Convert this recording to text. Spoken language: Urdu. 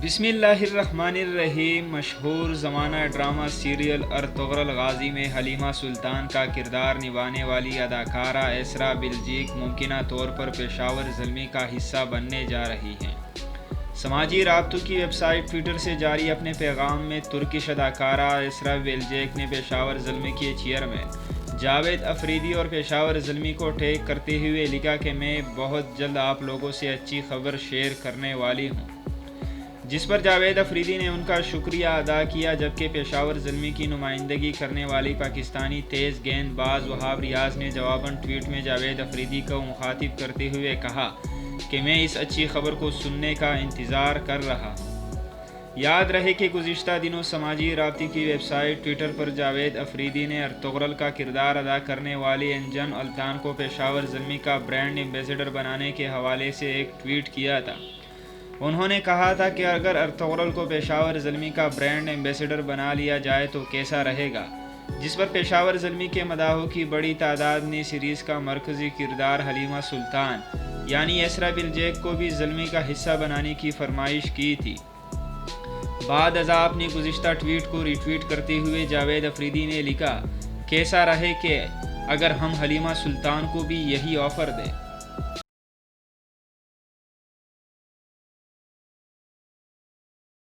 بسم اللہ الرحمن الرحیم۔ مشہور زمانہ ڈرامہ سیریل ارطغرل غازی میں حلیمہ سلطان کا کردار نبھانے والی اداکارہ اسرا بلجیک ممکنہ طور پر پشاور زلمی کا حصہ بننے جا رہی ہیں۔ سماجی رابطوں کی ویب سائٹ ٹویٹر سے جاری اپنے پیغام میں ترکش اداکارہ اسرا بلجیک نے پشاور زلمی کے چیئرمین جاوید افریدی اور پشاور زلمی کو ٹیگ کرتے ہوئے لکھا کہ میں بہت جلد آپ لوگوں سے اچھی خبر شیئر کرنے والی ہوں، جس پر جاوید افریدی نے ان کا شکریہ ادا کیا، جبکہ پشاور زلمی کی نمائندگی کرنے والی پاکستانی تیز گیند باز وہاب ریاض نے جواباً ٹویٹ میں جاوید افریدی کو مخاطب کرتے ہوئے کہا کہ میں اس اچھی خبر کو سننے کا انتظار کر رہا ہوں۔ یاد رہے کہ گزشتہ دنوں سماجی رابطے کی ویب سائٹ ٹویٹر پر جاوید افریدی نے ارطغرل کا کردار ادا کرنے والی انجن الطان کو پشاور زلمی کا برانڈ ایمبیسڈر بنانے کے حوالے سے ایک ٹویٹ کیا تھا۔ انہوں نے کہا تھا کہ اگر ارطغرل کو پشاور زلمی کا برانڈ ایمبیسڈر بنا لیا جائے تو کیسا رہے گا، جس پر پشاور زلمی کے مداحوں کی بڑی تعداد نے سیریز کا مرکزی کردار حلیمہ سلطان یعنی اسرا بلجیک کو بھی زلمی کا حصہ بنانے کی فرمائش کی تھی۔ بعد ازاں اپنی گزشتہ ٹویٹ کو ری ٹویٹ کرتے ہوئے جاوید افریدی نے لکھا، کیسا رہے کہ اگر ہم حلیمہ سلطان کو بھی یہی آفر دیں۔